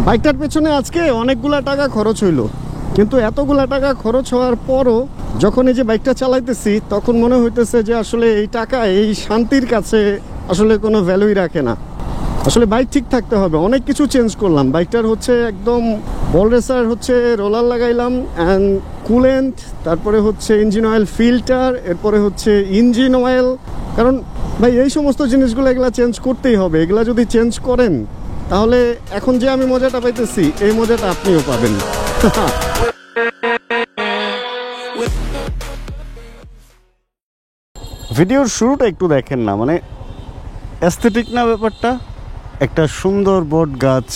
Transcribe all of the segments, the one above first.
বাইকটার পেছনে আজকে অনেকগুলা টাকা খরচ হইলো, কিন্তু এতগুলা টাকা খরচ হওয়ার পরও যখন এই যে বাইকটা চালাইতেছি তখন মনে হইতেছে যে আসলে এই টাকা এই শান্তির কাছে আসলে কোনো ভ্যালুই রাখে না। আসলে বাইক ঠিক থাকতে হবে। অনেক কিছু চেঞ্জ করলাম বাইকটার, হচ্ছে একদম বল রেসার, হচ্ছে রোলার লাগাইলাম অ্যান্ড কুলেন্ট, তারপরে হচ্ছে ইঞ্জিন অয়েল ফিল্টার, এরপরে হচ্ছে ইঞ্জিন অয়েল। কারণ ভাই এই সমস্ত জিনিসগুলো এগুলা চেঞ্জ করতেই হবে। এগুলা যদি চেঞ্জ করেন তাহলে এখন যে আমি মজাটা পাইতেছি এই মজাটা আপনিও পাবেন। ভিডিওর শুরুটা একটু দেখেন না, মানে অ্যাস্থেটিক না ব্যাপারটা। একটা সুন্দর বট গাছ,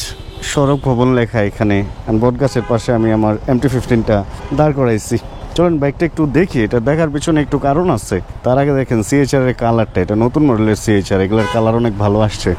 সড়ক ভবন লেখা এখানে, বট গাছের পাশে আমি আমার MT-15টা দাঁড় করাইছি। চলেন বাইকটা একটু দেখি। এটা দেখার পিছনে একটু কারণ আছে। তার আগে দেখেন CHR এর কালারটা, এটা নতুন মডেলের CHR, এগুলোর কালার অনেক ভালো আসছে।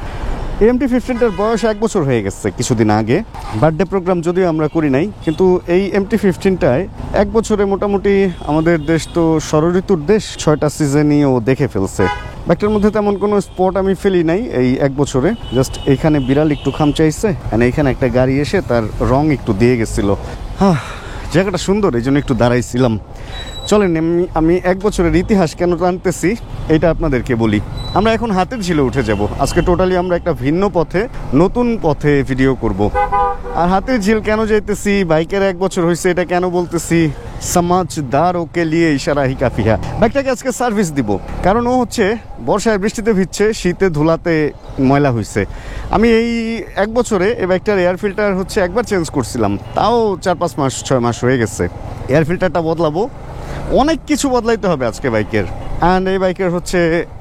MT-15টার বয়স 1 বছর হয়ে গেছে কিছুদিন আগে। বার্থডে প্রোগ্রাম যদিও আমরা করি নাই, কিন্তু এই MT-15টায় 1 বছরে মোটামুটি আমাদের দেশ তো ষড়ঋতুর দেশ, 6টা সিজনই ও দেখে ফেলছে। বাইকটার মধ্যে তেমন কোনো স্পট আমি ফেলি নাই এই 1 বছরে। জাস্ট এইখানে বিড়াল একটু খামচাইছে, এইখানে একটা গাড়ি এসে তার রং একটু দিয়ে গেছিল। জায়গাটা সুন্দর, এই জন্য একটু দাঁড়াইছিলাম। চলেন আমি 1 বছরের ইতিহাস কেন টানতেছি এটা আপনাদেরকে বলি। আমরা এখন হাতের ঝিলে উঠে যাব। আজকে টোটালি আমরা একটা ভিন্ন পথে, নতুন পথে ভিডিও করব। আর হাতের ঝিল কেন যাইতেছি, বাইকের 1 বছর হয়েছে এটা কেন বলতেছি, সমাজদার ওকে লিয়ে ইশারা হি কাফিয়া। বাইকটাকে আজকে সার্ভিস দিব, কারণ ও হচ্ছে বর্ষায় বৃষ্টিতে ভিজছে, শীতে ধুলাতে ময়লা হয়েছে। আমি এই 1 বছরে এই বাইকটার এয়ার ফিল্টার হচ্ছে একবার চেঞ্জ করছিলাম, তাও 4-5 মাস 6 মাস হয়ে গেছে। এয়ার ফিল্টারটা বদলাবো, অনেক কিছু বদলাইতে হবে আজকে বাইকের। অ্যান্ড এই বাইকের হচ্ছে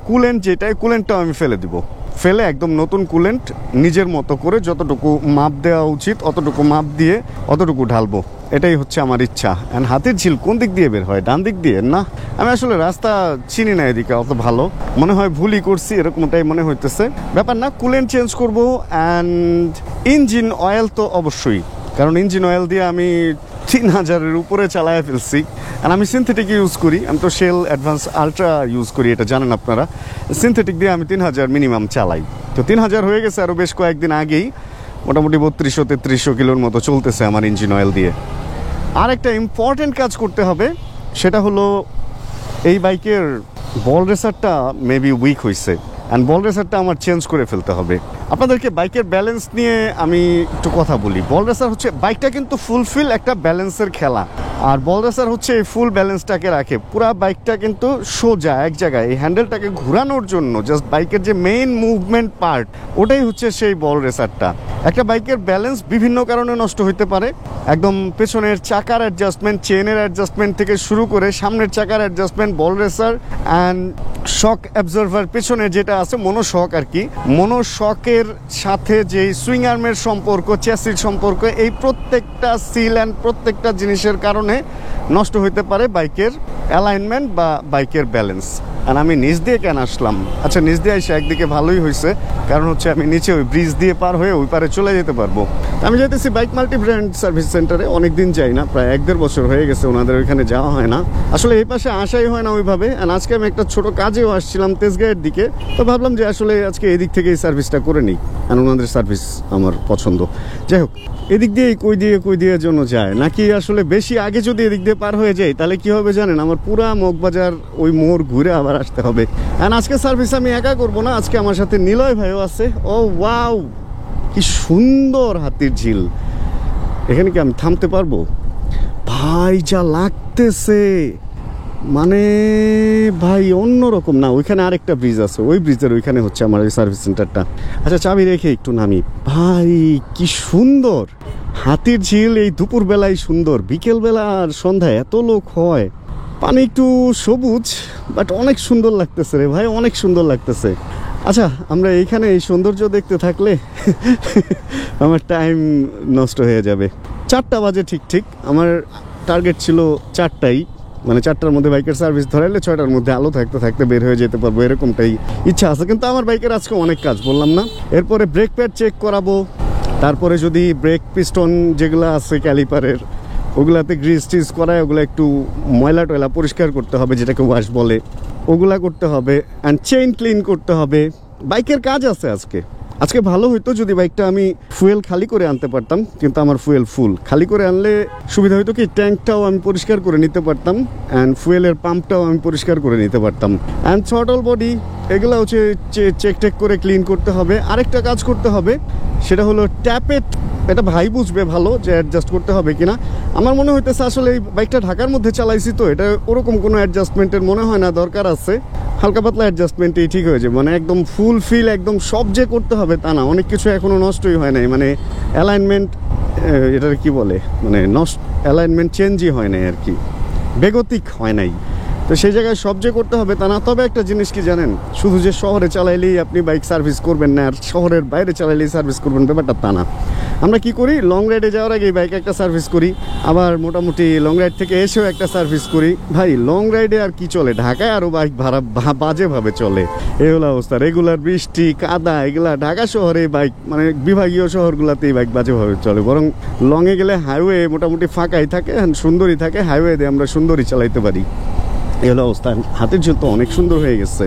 কুলেন্ট, যেটা কুলেন্টটাও আমি ফেলে দিব, ফেলে একদম নতুন কুলেন্ট নিজের মতো করে যতটুকু মাপ দেওয়া উচিত অতটুকু মাপ দিয়ে অতটুকু ঢালবো, এটাই হচ্ছে আমার ইচ্ছা। অ্যান্ড হাতের ঝিল কোন দিক দিয়ে বের হয়? ডান দিক দিয়ে না? আমি আসলে রাস্তা চিনি না এদিকে অত ভালো, মনে হয় ভুলই করছি এরকমটাই মনে হইতেছে। ব্যাপার না, কুলেন্ট চেঞ্জ করবো। অ্যান্ড ইঞ্জিন অয়েল তো অবশ্যই, কারণ ইঞ্জিন অয়েল দিয়ে আমি 3000-এর উপরে চালায় ফেলছি। আর আমি সিনথেটিক ইউজ করি, আমি তো শেল অ্যাডভান্স আলট্রা ইউজ করি, এটা জানেন আপনারা। সিনথেটিক দিয়ে আমি 3000 মিনিমাম চালাই। তো 3000 হয়ে গেছে আরও বেশ কয়েকদিন আগেই, মোটামুটি 3200-3300 কিলোর মতো চলতেছে আমার ইঞ্জিন অয়েল দিয়ে। আর একটা ইম্পর্টেন্ট কাজ করতে হবে, সেটা হলো এই বাইকের বল রেসারটা মেবি উইক হয়েছে, অ্যান্ড বল রেসারটা আমার চেঞ্জ করে ফেলতে হবে। আপনাদেরকে বাইকের ব্যালেন্স নিয়ে আমি একটু কথা বলি। বল রেসার হচ্ছে, বাইকটা কিন্তু ফুলফিল একটা ব্যালেন্সের খেলা, আর বল রেসার হচ্ছে এই ফুল ব্যালেন্সটাকে রাখে। পুরা বাইকটা কিন্তু সোজা এক জায়গায়, এই হ্যান্ডেলটাকে ঘোরানোর জন্য জাস্ট বাইকের যে মেইন মুভমেন্ট পার্ট, ওটাই হচ্ছে সেই বল রেসারটা। একটা বাইকের ব্যালেন্স বিভিন্ন কারণে নষ্ট হইতে পারে, একদম পেছনের চাকার অ্যাডজাস্টমেন্ট, চেনের অ্যাডজাস্টমেন্ট থেকে শুরু করে সামনের চাকার adjustment, ball racer and shock absorber পেছনে যেটা আছে মনোশক আর কি, মনোশকের সাথে যে সুইং আর্মের সম্পর্ক, চ্যাসির সম্পর্ক, এই প্রত্যেকটা সিল অ্যান্ড প্রত্যেকটা জিনিসের কারণে নষ্ট হইতে পারে বাইকের অ্যালাইনমেন্ট বা বাইকের ব্যালেন্স। আর আমি নিচ দিয়ে কেন আসলাম? আচ্ছা, নিচ দিয়ে এসে একদিকে ভালোই হয়েছে, কারণ হচ্ছে আমি নিচে ওই ব্রিজ দিয়ে পার হয়ে ওই পারে চলে যেতে পারবো। আমি যেতেছি বাইক মাল্টি ব্র্যান্ড সার্ভিস সেন্টারে। অনেকদিন যাই না, প্রায় 1-1.5 বছর হয়ে গেছে ওনাদের ওইখানে যাওয়া হয় না, আসলে এই পাশে আসাই হয় না ওইভাবে। আর আজকে আমি একটা ছোট কাজেও আসছিলাম তেজগাঁয়ের দিকে, তো ভাবলাম যে আসলে আজকে এদিক থেকে এই সার্ভিসটা করে নিই, আর ওনাদের সার্ভিস আমার পছন্দ। যাই হোক, এদিক দিয়ে কই দিয়ে জন্য যায় নাকি, আসলে বেশি আগে যদি এদিক দিয়ে পার হয়ে যাই তাহলে কি হবে জানেন, আমার পুরা মগবাজার ওই মোড় ঘুরে আবার আসতে হবে। আর আজকে সার্ভিস আমি একা করবো না, আজকে আমার সাথে নিলয় ভাইও আছে। ও ওয়াও, কি সুন্দর হাতির ঝিল! এখানে কি আমি থামতে পারবো? ভাই যা লাগতেছে, মানে ভাই অন্যরকম না। ওইখানে আরেকটা ব্রিজ আছে, ওই ব্রিজের ওইখানে হচ্ছে আমার ওই সার্ভিস সেন্টারটা। আচ্ছা, চাবি রেখে একটু নামি। ভাই কি সুন্দর হাতির ঝিল! এই দুপুরবেলায় সুন্দর, বিকেলবেলা আর সন্ধ্যায় এত লোক হয়। পানি একটু সবুজ, বাট অনেক সুন্দর লাগতেছে রে ভাই, অনেক সুন্দর লাগতেছে। আচ্ছা, আমরা এইখানে এই সৌন্দর্য দেখতে থাকলে আমার টাইম নষ্ট হয়ে যাবে। 4টা বাজে ঠিক। আমার টার্গেট ছিল 4টাই, মানে 4টার মধ্যে বাইকের সার্ভিস ধরাইলে 6টার মধ্যে আলো থাকতে বের হয়ে যেতে পারবো, এরকমটাই ইচ্ছা আছে। কিন্তু আমার বাইকের আজকে অনেক কাজ, বললাম না। এরপরে ব্রেক প্যাড চেক করাবো, তারপরে যদি ব্রেক পিস্টন যেগুলো আছে ক্যালিপারের, ওগুলাতে গ্রিস টিস করায় ওগুলো একটু ময়লা টয়লা পরিষ্কার করতে হবে, যেটাকে ওয়াশ বলে, ওগুলা করতে হবে। অ্যান্ড চেইন ক্লিন করতে হবে। বাইকের কাজ আছে আজকে, আজকে ভালো হইতো যদি বাইকটা আমি ফুয়েল খালি করে আনতে পারতাম, কিন্তু আমার ফুয়েল ফুল। খালি করে আনলে সুবিধা হইতো কি, ট্যাঙ্কটাও আমি পরিষ্কার করে নিতে পারতাম অ্যান্ড ফুয়েলের পাম্পটাও আমি পরিষ্কার করে নিতে পারতাম। অ্যান্ড থ্রটল বডি এগুলো হচ্ছে চেক টেক করে ক্লিন করতে হবে। আরেকটা কাজ করতে হবে, সেটা হলো ট্যাপেট। এটা ভাই বুঝবে ভালো যে অ্যাডজাস্ট করতে হবে কিনা। আমার মনে হইতেছে আসলে এই বাইকটা ঢাকার মধ্যে চালাইছি তো এটা ওরকম কোনো অ্যাডজাস্টমেন্টের মনে হয় না দরকার আছে। হালকা পাতলা অ্যাডজাস্টমেন্টই ঠিক হয়েছে, মানে একদম ফুল ফিল একদম সব যে করতে হবে তা না। অনেক কিছু এখনও নষ্টই হয় নাই, মানে অ্যালাইনমেন্ট, এটার কি বলে, মানে নষ্ট অ্যালাইনমেন্ট চেঞ্জই হয় নাই আর কি, বেগতিক হয় নাই। তো সেই জায়গায় সব যে করতে হবে তা না। তবে একটা জিনিস কি জানেন, শুধু যে শহরে চালাইলেই আপনি বাইক সার্ভিস করবেন না আর শহরের বাইরে চালাইলেই সার্ভিস করবেন, ব্যাপারটা তা না। আমরা কি করি, লং রাইডে যাওয়ার আগে বাইক একটা সার্ভিস করি, আবার মোটামুটি লং রাইড থেকে এসেও একটা সার্ভিস করি। ভাই লং রাইডে আর কি চলে, ঢাকায় আরও বাইক ভাড়া বাজেভাবে চলে। এই হলো অবস্থা। রেগুলার বৃষ্টি কাদা এগুলা, ঢাকা শহরে বাইক মানে বিভাগীয় শহরগুলোতেই বাইক বাজেভাবে চলে। বরং লংয়ে গেলে হাইওয়ে মোটামুটি ফাঁকাই থাকে, সুন্দরই থাকে, হাইওয়ে দিয়ে আমরা সুন্দরই চালাইতে পারি। এই হলো অবস্থা। হাতের ঝিল তো অনেক সুন্দর হয়ে গেছে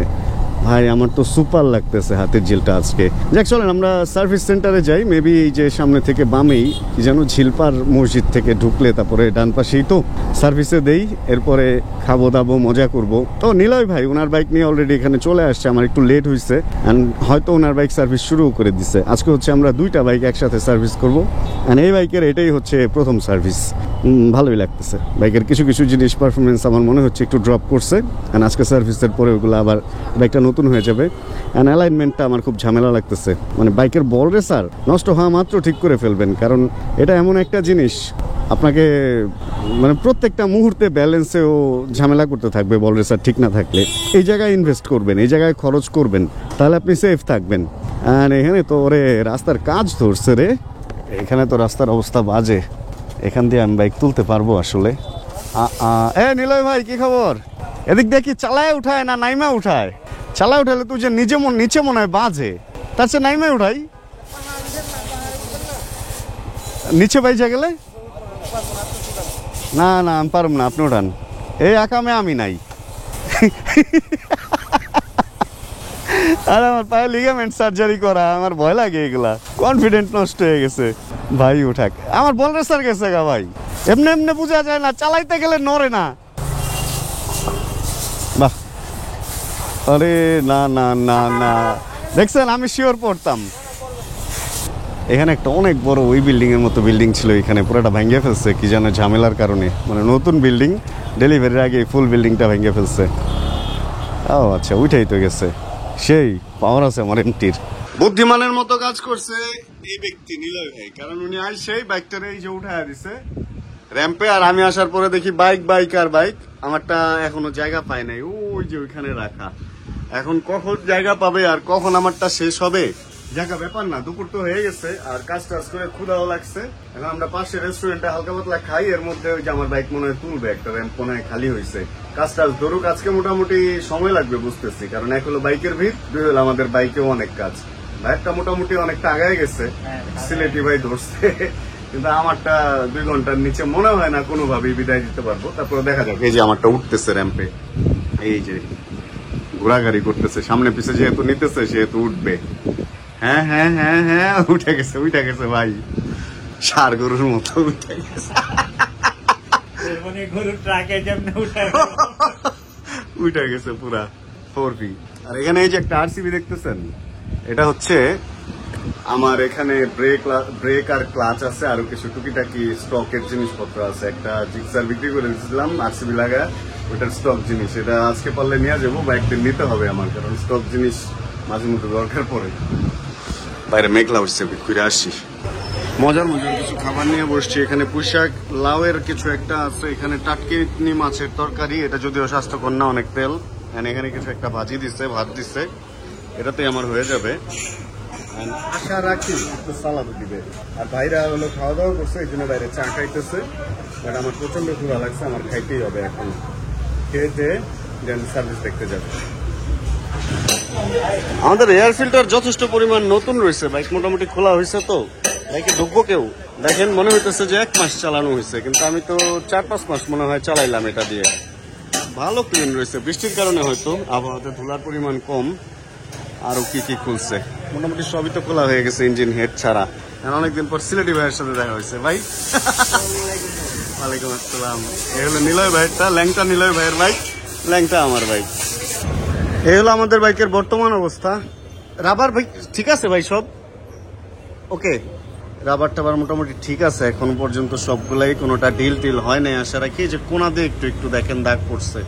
ভাই, আমার তো সুপার লাগতেছে হাতের ঝিলটা আজকে। যাক চলেন আমরা সার্ভিস সেন্টারে যাই। মেবি এই যে সামনে থেকে বামেই কি যেন, ঝিলপার মসজিদ থেকে ঢুকলে তারপরে ডান পাশেই তো সার্ভিসে দেই, এরপরে খাবো দাবো মজা করব। তো নিলয় ভাই ওনার বাইক নিয়ে অলরেডি এখানে চলে আসছে, আমার একটু লেট হয়েছে অ্যান্ড হয়তো ওনার বাইক সার্ভিস শুরুও করে দিচ্ছে। আজকে হচ্ছে আমরা দুইটা বাইক একসাথে সার্ভিস করবো অ্যান্ড এই বাইকের এটাই হচ্ছে প্রথম সার্ভিস। ভালোই লাগতেছে বাইকের কিছু কিছু জিনিস, পারফরমেন্স আমার মনে হচ্ছে একটু ড্রপ করছে অ্যান্ড আজকে সার্ভিসের পরে ওগুলো আবার বাইকটা নতুন হয়ে যাবে। অ্যান্ড অ্যালাইনমেন্টটা আমার খুব ঝামেলা লাগতেছে, মানে বাইকের বল রেসার নষ্ট হওয়া মাত্র ঠিক করে ফেলবেন, কারণ এটা এমন একটা জিনিস আপনাকে মানে প্রত্যেকটা মুহূর্তে ব্যালেন্সেও ঝামেলা করতে থাকবে বল রেসার ঠিক না থাকলে। এই জায়গায় ইনভেস্ট করবেন, এই জায়গায় খরচ করবেন, তাহলে আপনি সেফ থাকবেন। অ্যান্ড এখানে তো ওরে রাস্তার কাজ ধরছে রে, এখানে তো রাস্তার অবস্থা বাজে, এখান দিয়ে আমি বাইক তুলতে পারবো আসলে? নিলয় ভাই কি খবর? এদিক দিয়ে কি চালায় উঠায় না নাইমা উঠায়? চালায় উঠালে তুই যে নিচে মনে হয় বাজে, তার চেয়ে নাইমা উঠাই, নিচে বাইজা গেলে। না না আমি পারব না, আপনি উঠান। এই আকামে আমি নাই। আর আমার পায়ে লিগামেন্ট সার্জারি করা, আমার ভয় লাগে এগুলা, কনফিডেন্ট নষ্ট হয়ে গেছে। ভাই উঠাক, আমার বল রেসার গেছে গা ভাই, এমনি এমনি বোঝা যায় না, চালাইতে গেলে নড়ে না। বাহ, আরে না না না না, দেখছেন আমি শিওর পড়তাম। এখানে একটা অনেক বড় ওই বিল্ডিং এর মতো বিল্ডিং ছিল, এখানে পুরোটা ভেঙে ফেলছে কি যেন ঝামেলার কারণে, মানে নতুন বিল্ডিং ডেলিভারির আগে ফুল বিল্ডিংটা ভেঙে ফেলছে। ও আচ্ছা, উঠেই তো গেছে, সেই পাওয়ার আছে আমার এমটির। বুদ্ধিমানের মতো কাজ করছে এই ব্যক্তি নিলয় ভাই, কারণ উনি সেই বাইকটারে এই যে উঠায় দিছে র্যাম্পে, আর আমি আসার পরে দেখি বাইক আর বাইক, আমারটা এখনো জায়গা পায় নাই, ওই যে ওইখানে রাখা। এখন কখন জায়গা পাবে আর কখন আমারটা শেষ হবে জায়গা ব্যাপার না। দুপুর তো হয়ে গেছে আর কাজ টাজ করে ক্ষুধাও লাগছে। এখন আমরা পাশে রেস্টুরেন্টে হালকা পাতলা খাই, এর মধ্যে ওই যে আমার বাইক মনে হয় তুলবে, একটা র্যাম্প মনে হয় খালি হয়েছে। কাজ টাজ ধরুক, আজকে মোটামুটি সময় লাগবে বুঝতেছি, কারণ এক হলো বাইকের ভিড়, দুই হলো আমাদের বাইকেও অনেক কাজ। বাইকটা মোটামুটি অনেকটা আগায় গেছে, সিলেটি ভাই ধরছে, কিন্তু আমারটা 2 ঘন্টার নিচে মনে হয় না কোনোভাবেই বিদায় দিতে পারবো। তারপরে দেখা যাক। এই যে আমারটা উঠতেছে র্যাম্পে, এই যে ঘোরাঘুরি করতেছে, সামনে পিছে যেহেতু নিতেছে সেহেতু উঠবে। হ্যাঁ হ্যাঁ হ্যাঁ হ্যাঁ, উঠে গেছে ভাই, ষাঁড় গরুর মতো উঠে গেছে, উঠে গেছে পুরা 4V। আর এখানে এই যে একটা আরসিবি দেখতেছেন, এটা হচ্ছে আমার এখানে ব্রেক আর ক্লাচ আছে, আরো কিছু টুকিটাকি স্টকের জিনিসপত্র আছে। একটা জিক্সার বিক্রি করে দিয়েছিলাম আরসিবি লাগা, ওটার স্টক জিনিস, এটা আজকে পারলে নিয়ে যাবো বা একদিন নিতে হবে আমার, কারণ স্টক জিনিস মাঝে মধ্যে দরকার পড়ে। বাইরে মেঘলা উঠছে, ঘুরে আসছি। মজার কিছু খাবার নিয়ে বসছি। এখানে পুঁইশাক লাউয়ের কিছু একটা আছে, এখানে টাটকিনি মাছের তরকারি, এটা যদিও স্বাস্থ্যকর না, অনেক তেল। এখানে কিছু একটা ভাজি দিচ্ছে, ভাত দিচ্ছে, এটাতে আমার হয়ে যাবে। আশা রাখি একটু সালাদ দিবে। আর ভাইরা হলো খাওয়া দাওয়া করছে, এই জন্য বাইরে চা খাইতেছে। বাট আমার প্রচন্ড ক্ষুধা লাগছে, আমার খাইতেই হবে এখন। খেয়ে দেন সার্ভিস দেখতে যাবে। আমাদের এয়ার ফিল্টার যথেষ্ট পরিমাণ নতুন রয়েছে, বাইক মোটামুটি খোলা হয়েছে, তো বাইকে ঢুকবো কেউ দেখেন মনে হইতেছে যে 1 মাস চালানো হয়েছে, কিন্তু আমি তো 4-5 মাস মনে হয় চালাইলাম এটা দিয়ে। ভালো ক্লিন রয়েছে, বৃষ্টির কারণে হয়তো আবহাওয়াতে ধুলার পরিমাণ কম। আরো কি কি খুলছে, মোটামুটি সবই তো খোলা হয়ে গেছে ইঞ্জিন হেড ছাড়া। অনেকদিন পর সিলেটি ভাইয়ের সাথে দেখা হয়েছে ভাই। ওয়ালাইকুম আসসালাম। এই হলো নিলয় ভাইয়েরটা, ল্যাংটা নিলয় ভাইয়ের বাইক, ল্যাংটা আমার বাইক। এই হলো আমাদের বাইকের বর্তমান অবস্থা। রাবার ভাই ঠিক আছে ভাই, সব ওকে, রাবার টাবার মোটামুটি ঠিক আছে এখন পর্যন্ত সবগুলাই, কোনোটা ঢিল টিল হয় নাই। আশা রাখি যে কোনা দিয়ে একটু একটু দেখেন দাগ পড়ছে,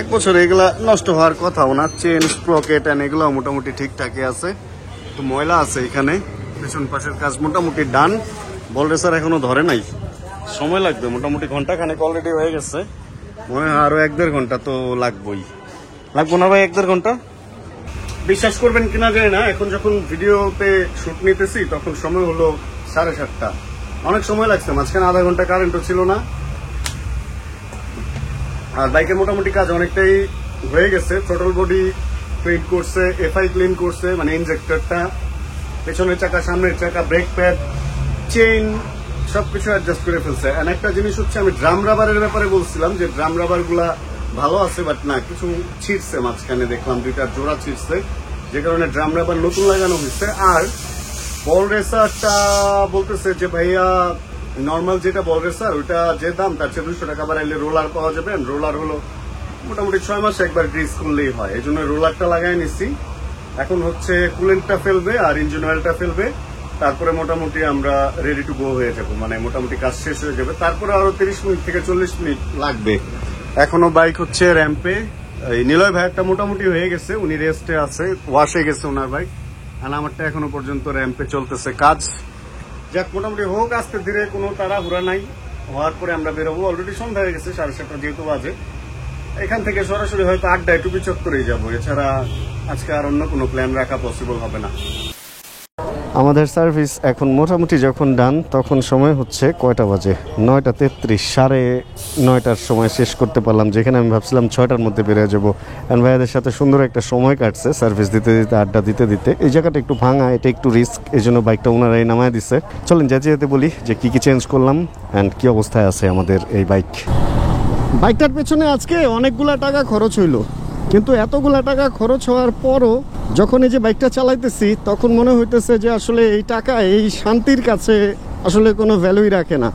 1 বছর এগুলা নষ্ট হওয়ার কথাও না। চেন স্প্রকেট এন্ড এগুলো মোটামুটি ঠিকঠাকই আছে, তো ময়লা আছে এখানে। পেছন পাশের কাজ মোটামুটি ডান। বল রেসার এখনো ধরে নাই, সময় লাগবে মোটামুটি ঘন্টাখানেক অলরেডি হয়ে গেছে, মনে হয় আরো 1-1.5 ঘন্টা তো লাগবোই। লাগবো না ভাই 1-1.5 ঘন্টা? বিশ্বাস করবেন কিনা যায় না, এখন যখন ভিডিওতে শুট নিতেছি তখন সময় হলো 7:30। অনেক সময় লাগছে, মাঝখানে আধা ঘন্টা কারেন্টও ছিল না। আর বাইকের মোটামুটি কাজ অনেকটাই হয়ে গেছে। থ্রটল বডি পেইন্ট করছে, এফআই ক্লিন করছে, মানে ইনজেক্টরটা, পেছনের চাকা, সামনের চাকা, ব্রেক প্যাড, চেইন সবকিছু অ্যাডজাস্ট করে ফেলছে। আর একটা জিনিস হচ্ছে, আমি ড্রাম রাবারের ব্যাপারে বলছিলাম যে ড্রাম রাবার গুলা ভালো আছে, বাট না, কিছু ছিটছে মাঝখানে, দেখলাম 2টা জোড়া ছিটছে, যে কারণে ড্রাম রাবার নতুন লাগানো হয়েছে। আর বল রেসারটা বলতেছে যে ভাইয়া নর্মাল যেটা বল রেসার ওইটা যে দাম, তার চেয়ে 200 টাকা বাড়াইলে রোলার পাওয়া যাবে। রোলার হলো মোটামুটি 6 মাসে একবার গ্রিস করলেই হয়, এই জন্য রোলারটা লাগাই নিচ্ছি। এখন হচ্ছে কুলেন্টটা ফেলবে আর ইঞ্জিন অয়েলটা ফেলবে, তারপরে মোটামুটি আমরা রেডি টু গো হয়ে যাবো, মানে মোটামুটি কাজ শেষ হয়ে যাবে। তারপরে আরো 30 মিনিট থেকে 40 মিনিট লাগবে। এখনো বাইক হচ্ছে র্যাম্পে। এই নিলয় ভাইয়েরটা মোটামুটি হয়ে গেছে, উনি রেস্টে আছে, ওয়াশ হয়ে গেছে ওনার বাইক। আর আমারটা এখনো পর্যন্ত র্যাম্পে চলতেছে কাজ। যাক, মোটামুটি হোক আস্তে ধীরে, কোনো তাড়াহুড়া নাই। হওয়ার পরে আমরা বেরোবো। অলরেডি সন্ধ্যা হয়ে গেছে, 7:30 যেহেতু বাজে। এখান থেকে সরাসরি হয়তো আড্ডায় টুপি চত্বরেই যাবো, এছাড়া আজকে আর অন্য কোনো প্ল্যান রাখা পসিবল হবে না। আমাদের সার্ভিস এখন মোটামুটি যখন ডান, তখন সময় হচ্ছে কয়টা বাজে? 9:33, 9:30 সময় শেষ করতে পারলাম, যেখানে আমি ভাবছিলাম 6টার মধ্যে বেরিয়ে যাবো। অ্যান্ড ভাইয়াদের সাথে সুন্দর একটা সময় কাটছে সার্ভিস দিতে দিতে, আড্ডা দিতে দিতে। এই জায়গাটা একটু ভাঙা, এটা একটু রিস্ক, এই জন্য বাইকটা ওনারাই নামায় দিচ্ছে। চলেন যেতে যেতে বলি যে কি কি চেঞ্জ করলাম অ্যান্ড কি অবস্থায় আছে আমাদের এই বাইক। বাইকটার পেছনে আজকে অনেকগুলা টাকা খরচ হইলো, কিন্তু এতগুলা টাকা খরচ হওয়ার পরও যখন এই যে বাইকটা চালাইতেছি তখন মনে হইতেছে যে আসলে এই টাকা এই শান্তির কাছে আসলে কোনো ভ্যালুই রাখে না।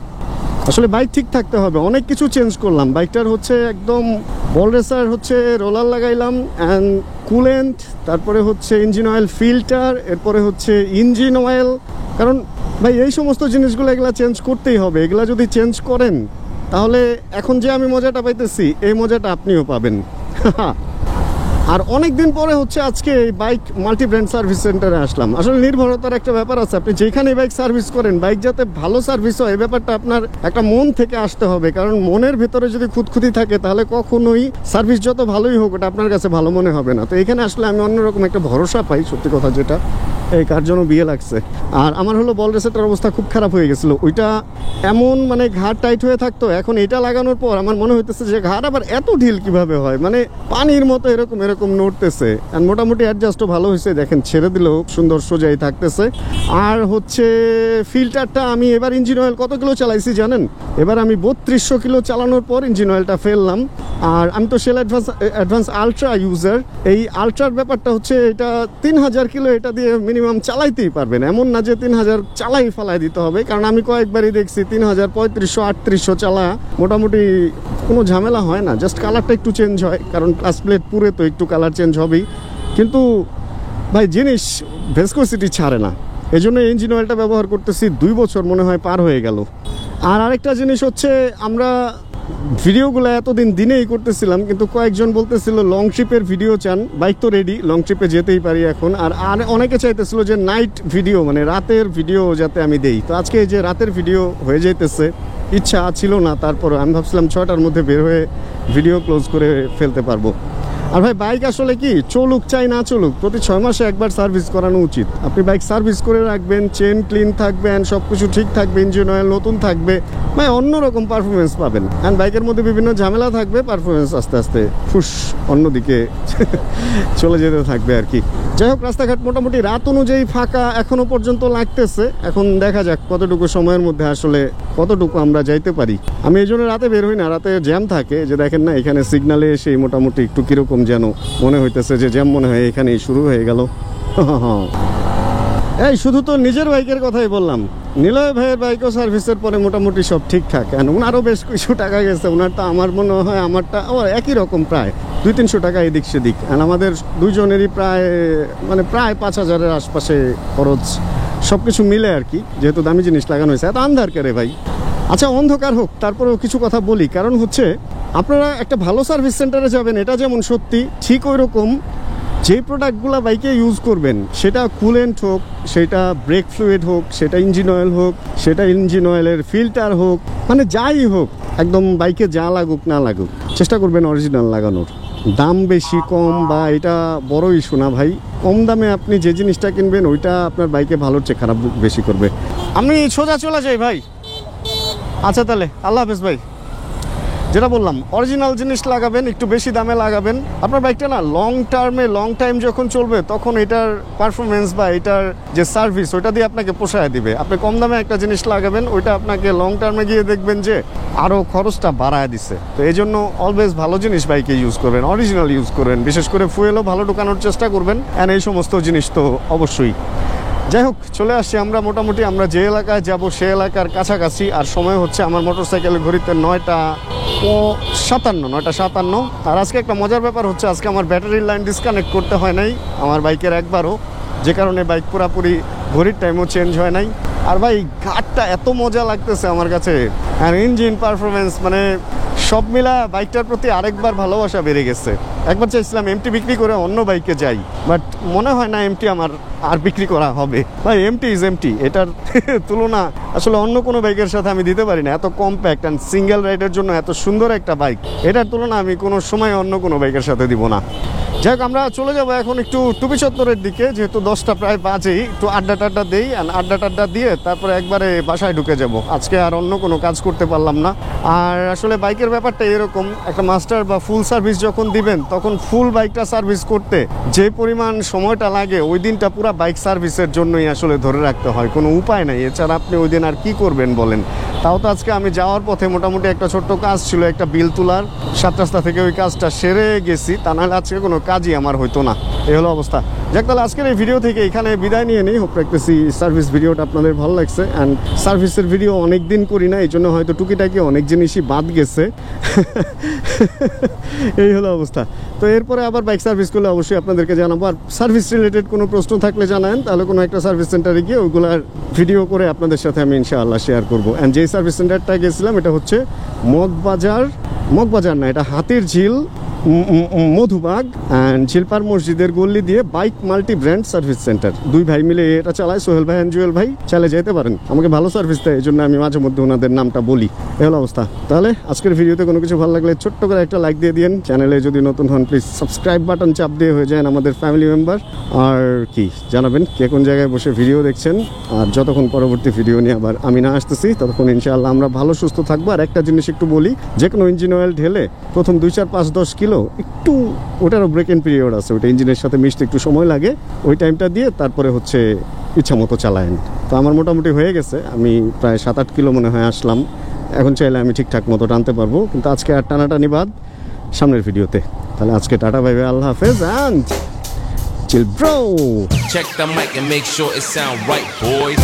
আসলে বাইক ঠিক থাকতে হবে। অনেক কিছু চেঞ্জ করলাম বাইকটার, হচ্ছে একদম বল রেসার, হচ্ছে রোলার লাগাইলাম অ্যান্ড কুলেন্ট, তারপরে হচ্ছে ইঞ্জিন অয়েল ফিল্টার, এরপরে হচ্ছে ইঞ্জিন অয়েল। কারণ ভাই এই সমস্ত জিনিসগুলো এগুলা চেঞ্জ করতেই হবে। এগুলা যদি চেঞ্জ করেন তাহলে এখন যে আমি মজাটা পাইতেছি এই মজাটা আপনিও পাবেন। আর অনেক দিন পরে হচ্ছে আজকে এই বাইক মাল্টি ব্র্যান্ড সার্ভিস সেন্টারে আসলাম। আসলে নির্ভরতার একটা ব্যাপার আছে, আপনি যেখানে বাইক সার্ভিস করেন বাইক যাতে ভালো সার্ভিস হয় এই ব্যাপারটা আপনার একটা মন থেকে আসতে হবে। কারণ মনের ভেতরে যদি খুঁতখুঁতি থাকে তাহলে কখনোই সার্ভিস যত ভালোই হোক ওটা আপনার কাছে ভালো মনে হবে না। তো এখানে আসলে আমি অন্যরকম একটা ভরসা পাই, সত্যি কথা যেটা, এই কার জন্য বিয়ে লাগছে। আর আমার হলো বল রেসেটার অবস্থা খুব খারাপ হয়ে গেছিলো, ওইটা এমন মানে ঘাট টাইট হয়ে থাকতো। এখন এটা লাগানোর পর আমার মনে হইতেছে যে ঘাট আবার এত ঢিল কিভাবে হয়, মানে পানির মতো এরকম এরকম নড়তেছে। আর মোটামুটি অ্যাডজাস্টও ভালো হয়েছে, দেখেন ছেড়ে দিলেও সুন্দর সোজাই থাকতেছে। আর হচ্ছে ফিল্টারটা আমি এবার ইঞ্জিন অয়েল কত কিলো চালাইছি জানেন? এবার আমি 3200 কিলো চালানোর পর ইঞ্জিন অয়েলটা ফেললাম। আর আমি তো শেল অ্যাডভান্স আলট্রা ইউজার। এই আলট্রার ব্যাপারটা হচ্ছে এটা 3000 কিলো এটা দিয়ে মিনিমাম চালাইতেই পারবেন, এমন না যে 3000 চালাই ফেলাই দিতে হবে। কারণ আমি কয়েকবারই দেখছি 3000, 3500, 3800 চালা মোটামুটি কোনো ঝামেলা হয় না, জাস্ট কালারটা একটু চেঞ্জ হয়, কারণ ক্লাস প্লেট পুরে তো একটু কালার চেঞ্জ হবেই। কিন্তু ভাই জিনিস ভেসকোসিটি ছাড়ে না, এই জন্য ইঞ্জিন অয়েলটা ব্যবহার করতেছি 2 বছর মনে হয় পার হয়ে গেল। আর আরেকটা জিনিস হচ্ছে, আমরা ভিডিওগুলো এতদিন দিনেই করতেছিলাম, কিন্তু কয়েকজন বলতেছিল লং ট্রিপের ভিডিও চান। বাইক তো রেডি, লং ট্রিপে যেতেই পারি এখন। আর অনেকে চাইতেছিল যে নাইট ভিডিও, মানে রাতের ভিডিও যাতে আমি দেই। তো আজকে এই যে রাতের ভিডিও হয়ে যাইতেছে, ইচ্ছা ছিল না, তারপরে আমি ভাবছিলাম 6টার মধ্যে বের হয়ে ভিডিও ক্লোজ করে ফেলতে পারবো। আর ভাই বাইক আসলে কি চলুক চাই না চলুক, প্রতি 6 মাসে একবার সার্ভিস করানো উচিত। আপনি বাইক সার্ভিস করে রাখবেন, চেন ক্লিন থাকবেন, সব কিছু ঠিক থাকবে, ইঞ্জিন অয়েল নতুন থাকবে, ভাই অন্যরকম পারফরমেন্স পাবেন। অ্যান্ড বাইকের মধ্যে বিভিন্ন ঝামেলা থাকবে, পারফরমেন্স আস্তে আস্তে ফুস অন্যদিকে চলে যেতে থাকবে আর কি। যাই হোক, রাস্তাঘাট মোটামুটি রাত অনুযায়ী ফাঁকা এখনো পর্যন্ত লাগতেছে। এখন দেখা যাক কতটুকু সময়ের মধ্যে আসলে কতটুকু আমরা যাইতে পারি। আমি এই জন্য রাতে বের হই না, রাতে জ্যাম থাকে, যে দেখেন না এখানে সিগনালে এসে মোটামুটি একটু কীরকম যেন মনে হইতেছে যে জ্যাম মনে হয় এখানেই শুরু হয়ে গেল। এই শুধু তো নিজের বাইকের কথাই বললাম, নিলয় ভাইয়ের বাইকও সার্ভিসের পরে মোটামুটি সব ঠিকঠাক। ওনারও বেশ কিছু টাকা গেছে, ওনারটা আমার মনে হয় আমারটা একই রকম, প্রায় 200-300 টাকা এদিক সেদিক। আমাদের দুইজনেরই প্রায় 5,000-এর আশপাশে খরচ, সব কিছু মিলে আর কি, যেহেতু দামি জিনিস লাগানো হয়েছে। এত আন্ধার করে ভাই। আচ্ছা অন্ধকার হোক, তারপরেও কিছু কথা বলি, কারণ হচ্ছে আপনারা একটা ভালো সার্ভিস সেন্টারে যাবেন, এটা যেমন সত্যি, ঠিক ওই রকম যে প্রোডাক্টগুলো বাইকে ইউজ করবেন, সেটা কুলেন্ট হোক, সেটা ব্রেক ফ্লুইড হোক, সেটা ইঞ্জিন অয়েল হোক, সেটা ইঞ্জিন অয়েলের ফিল্টার হোক, মানে যাই হোক, একদম বাইকে যা লাগুক না লাগুক চেষ্টা করবেন অরিজিনাল লাগানোর। দাম বেশি কম বা এটা বড় ইস্যু না ভাই, কম দামে আপনি যে জিনিসটা কিনবেন ওইটা আপনার বাইকে ভালোর চেয়ে খারাপ বেশি করবে। আমি সোজা চলে যাই ভাই। আচ্ছা তাহলে আল্লাহ হাফেজ ভাই। যেটা বললাম, অরিজিনাল জিনিস লাগাবেন, একটু বেশি দামে লাগাবেন। আপনার বাইকটা না লং টাইম যখন চলবে, তখন এটার পারফরমেন্স বা এটার যে সার্ভিস ওইটা দিয়ে আপনাকে পোষায় দিবে। আপনি কম দামে একটা জিনিস লাগাবেন, ওইটা আপনাকে লং টার্মে গিয়ে দেখবেন যে আরও খরচটা বাড়ায় দিচ্ছে। তো এই জন্য অলওয়েজ ভালো জিনিস বাইকে ইউজ করবেন, অরিজিনাল ইউজ করবেন, বিশেষ করে ফুয়েলও ভালো ঢোকানোর চেষ্টা করবেন। অ্যান্ড এই সমস্ত জিনিস তো অবশ্যই। যাই হোক, চলে আসছি আমরা মোটামুটি আমরা যে এলাকায় যাব সে এলাকার কাছাকাছি। আর সময় হচ্ছে আমার মোটরসাইকেলের ঘড়িতে 9:57। আর আজকে একটা মজার ব্যাপার হচ্ছে, আজকে আমার ব্যাটারির লাইন ডিসকানেক্ট করতে হয় নাই আমার বাইকের একবারও, যে কারণে বাইক পুরাপুরি ঘড়ির টাইমও চেঞ্জ হয় নাই। আর ভাই ঘাটটা এত মজা লাগতেছে আমার কাছে, আর ইঞ্জিন পারফরমেন্স মানে সব মিলা বাইকটার প্রতি আরেকবার ভালোবাসা বেড়ে গেছে। একবার চাইছিলাম এমটি বিক্রি করে অন্য বাইকে যাই, বাট মনে হয় না এমটি আমার আর বিক্রি করা হবে। ভাই এমটি ইজ এমটি, এটার তুলনা আসলে অন্য কোনো বাইকের সাথে আমি দিতে পারি না। এত কম্প্যাক্ট অ্যান্ড সিঙ্গেল রাইডের জন্য এত সুন্দর একটা বাইক, এটার তুলনা আমি কোনো সময় অন্য কোনো বাইকের সাথে দিব না। যাই হোক, আমরা চলে যাবো এখন একটু টুপি চত্বরের দিকে, যেহেতু 10টা প্রায় বাজেই, একটু আড্ডা দিই। আড্ডা দিয়ে তারপরে একবারে বাসায় ঢুকে যাব। আজকে আর অন্য কোনো কাজ করতে পারলাম না। আর আসলে বাইকের ব্যাপারটা এরকম, একটা মাস্টার বা ফুল সার্ভিস যখন দিবেন, তখন ফুল বাইকটা সার্ভিস করতে যে পরিমাণ সময়টা লাগে, ওই দিনটা পুরো বাইক সার্ভিসের জন্যই আসলে ধরে রাখতে হয়, কোনো উপায় নাই। এছাড়া আপনি ওই দিন আর কি করবেন বলেন। তাও তো আজকে আমি যাওয়ার পথে মোটামুটি একটা ছোট্ট কাজ ছিল, একটা বিল তোলার, 7 রাস্তা থেকে ওই কাজটা সেরে গেছি, তা নাহলে আজকে কোনো কাজই আমার হইতো না। এই হলো অবস্থা। যাক, তাহলে আজকের এই ভিডিও থেকে এখানে বিদায় নিয়ে নেই। হোপ রাখতেছি সার্ভিস ভিডিওটা আপনাদের ভালো লাগছে। অ্যান্ড সার্ভিসের ভিডিও অনেক দিন করি না, এই জন্য হয়তো টুকিটাকি অনেক জিনিসই বাদ গেছে। এই হলো অবস্থা। তো এরপরে আবার বাইক সার্ভিস করলে অবশ্যই আপনাদেরকে জানাবো। আর সার্ভিস রিলেটেড কোনো প্রশ্ন থাকলে জানান, তাহলে কোনো একটা সার্ভিস সেন্টারে গিয়ে ওইগুলার ভিডিও করে আপনাদের সাথে আমি ইনশাআল্লাহ শেয়ার করবো। অ্যান্ড যেই সার্ভিস সেন্টারটা গেছিলাম এটা হচ্ছে মগবাজার না, এটা হাতির ঝিল মধুবাগ অ্যান্ড ঝিলপার মসজিদের গল্লি দিয়ে bike multi brand service centre. দুই ভাই মিলে এটা চালায়, সোহেল ভাই অ্যান্ড জুয়েল ভাই। চালে যেতে পারেন, আমাকে ভালো সার্ভিস দেয়, এই জন্য আমি মাঝে মধ্যে ওনাদের নামটা বলি। এই হলো অবস্থা। তাহলে আজকের ভিডিওতে কোনো কিছু ভালো লাগলে ছোট্ট করে একটা লাইক দিয়ে দিন। চ্যানেলে যদি নতুন হন প্লিজ সাবস্ক্রাইব বাটন চাপ দিয়ে হয়ে যান আমাদের ফ্যামিলি মেম্বার। আর কি জানাবেন কে কোন জায়গায় বসে ভিডিও দেখছেন। আর যতক্ষণ পরবর্তী ভিডিও নিয়ে আবার আমি না আসতেছি, ততক্ষণ ইনশাআল্লাহ আমরা ভালো সুস্থ থাকবো। আর একটা জিনিস একটু বলি, যে কোনো ইঞ্জিন অয়েল ঢেলে প্রথম 2, 4, 5, 10 কিলো একটু, ওটারও ব্রেক এন্ড পিরিয়ড আছে, ওটা ইঞ্জিনের সাথে মিশতে একটু সময় লাগে, ওই টাইমটা দিয়ে তারপরে হচ্ছে ইচ্ছা মতো চালায়েন। তো আমার মোটামুটি হয়ে গেছে, আমি প্রায় 7-8 কিলো মনে হয় আসলাম। এখন চাইলে আমি ঠিকঠাক মতো টানতে পারবো, কিন্তু আজকে আর টানাটানি বাদ, সামনের ভিডিওতে। তাহলে আজকে টাটা বাই বাই, আল্লাহ হাফেজ and chill bro. Check the mic and make sure it sound right, boys.